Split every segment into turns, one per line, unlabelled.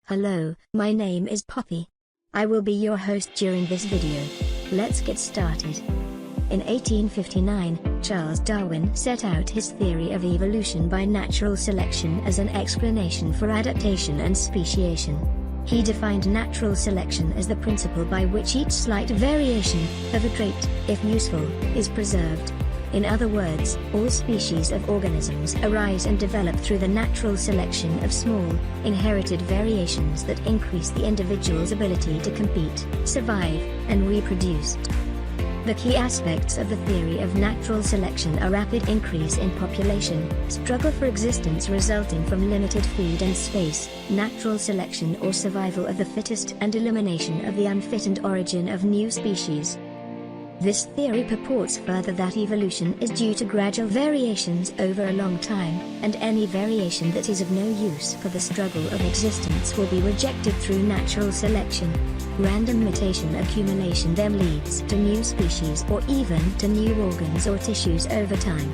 Hello, my name is Poppy. I will be your host during this video. Let's get started. In 1859, Charles Darwin set out his theory of evolution by natural selection as an explanation for adaptation and speciation. He defined natural selection as the principle by which each slight variation of a trait, if useful, is preserved. In other words, all species of organisms arise and develop through the natural selection of small, inherited variations that increase the individual's ability to compete, survive, and reproduce. The key aspects of the theory of natural selection are rapid increase in population, struggle for existence resulting from limited food and space, natural selection or survival of the fittest, and elimination of the unfit and origin of new species. This theory purports further that evolution is due to gradual variations over a long time, and any variation that is of no use for the struggle of existence will be rejected through natural selection. Random mutation accumulation then leads to new species or even to new organs or tissues over time.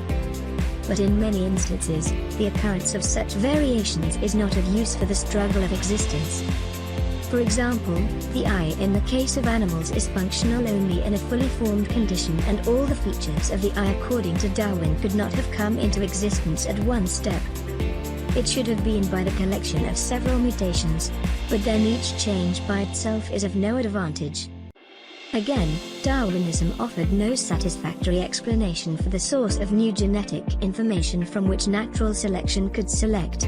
But in many instances, the occurrence of such variations is not of use for the struggle of existence. For example, the eye in the case of animals is functional only in a fully formed condition, and all the features of the eye according to Darwin could not have come into existence at one step. It should have been by the collection of several mutations, but then each change by itself is of no advantage. Again, Darwinism offered no satisfactory explanation for the source of new genetic information from which natural selection could select.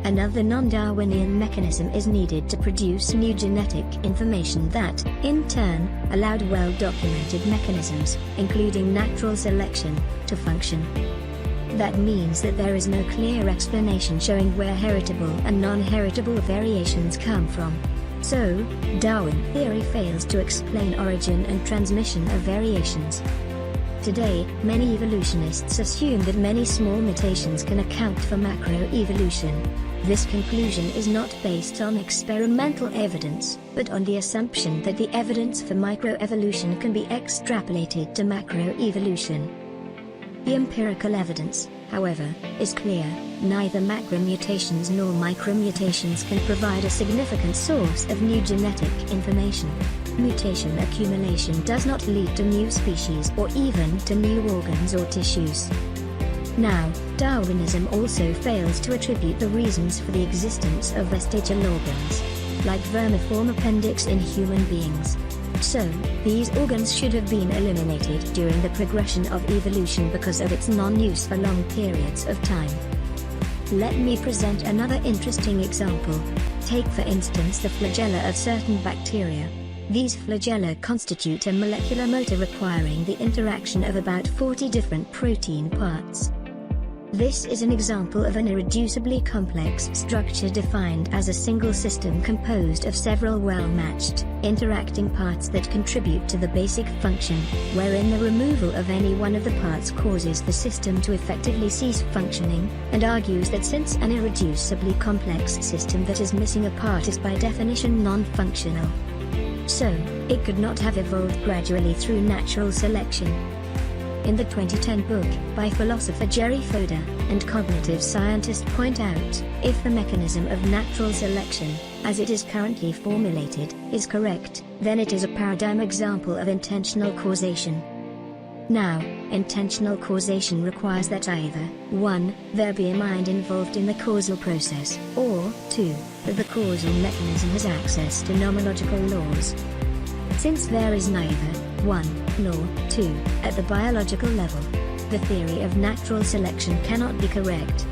Another non-Darwinian mechanism is needed to produce new genetic information that, in turn, allowed well-documented mechanisms, including natural selection, to function. That means that there is no clear explanation showing where heritable and non-heritable variations come from. So, Darwin theory fails to explain origin and transmission of variations. Today, many evolutionists assume that many small mutations can account for macroevolution. This conclusion is not based on experimental evidence, but on the assumption that the evidence for microevolution can be extrapolated to macroevolution. The empirical evidence, however, is clear: neither macromutations nor micromutations can provide a significant source of new genetic information. Mutation accumulation does not lead to new species or even to new organs or tissues. Now, Darwinism also fails to attribute the reasons for the existence of vestigial organs, like vermiform appendix in human beings. So, these organs should have been eliminated during the progression of evolution because of its non-use for long periods of time. Let me present another interesting example. Take for instance the flagella of certain bacteria. These flagella constitute a molecular motor requiring the interaction of about 40 different protein parts. This is an example of an irreducibly complex structure defined as a single system composed of several well-matched, interacting parts that contribute to the basic function, wherein the removal of any one of the parts causes the system to effectively cease functioning, and argues that since an irreducibly complex system that is missing a part is by definition non-functional, so, it could not have evolved gradually through natural selection. In the 2010 book, by philosopher Jerry Fodor, and cognitive scientists point out, if the mechanism of natural selection, as it is currently formulated, is correct, then it is a paradigm example of intentional causation. Now, intentional causation requires that either, 1, there be a mind involved in the causal process, or, 2, that the causal mechanism has access to nomological laws. Since there is neither 1, nor 2, at the biological level, the theory of natural selection cannot be correct.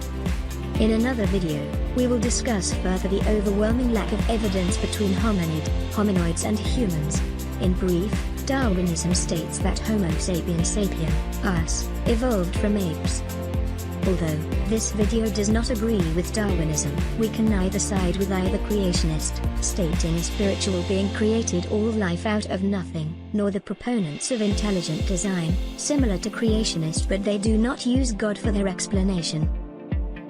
In another video, we will discuss further the overwhelming lack of evidence between hominoids and humans. In brief, Darwinism states that Homo sapiens sapien, us, evolved from apes. Although this video does not agree with Darwinism, we can neither side with either creationist, stating a spiritual being created all life out of nothing, nor the proponents of intelligent design, similar to creationists, but they do not use God for their explanation.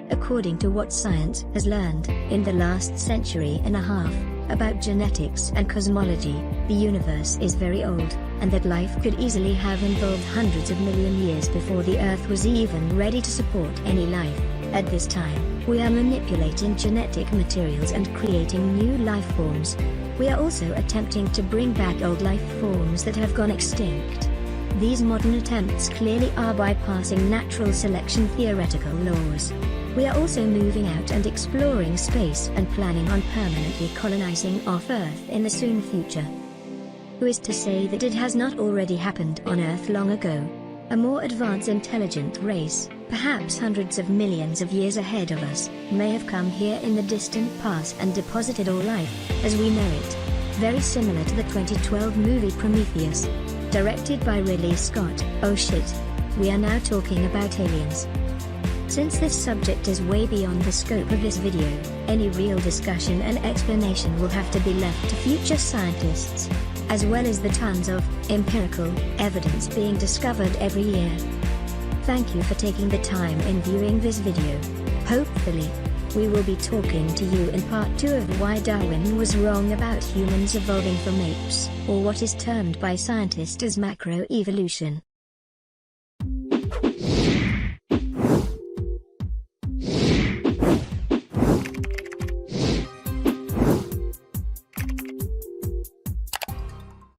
According to what science has learned, in the last century and a half, about genetics and cosmology, the universe is very old, and that life could easily have evolved hundreds of million years before the Earth was even ready to support any life, at this time. We are manipulating genetic materials and creating new life forms. We are also attempting to bring back old life forms that have gone extinct. These modern attempts clearly are bypassing natural selection theoretical laws. We are also moving out and exploring space and planning on permanently colonizing off Earth in the soon future. Who is to say that it has not already happened on Earth long ago? A more advanced intelligent race, perhaps hundreds of millions of years ahead of us, may have come here in the distant past and deposited all life, as we know it. Very similar to the 2012 movie Prometheus, directed by Ridley Scott. Oh shit. We are now talking about aliens. Since this subject is way beyond the scope of this video, any real discussion and explanation will have to be left to future scientists, as well as the tons of empirical evidence being discovered every year. Thank you for taking the time in viewing this video. Hopefully, we will be talking to you in part 2 of why Darwin was wrong about humans evolving from apes, or what is termed by scientists as macroevolution.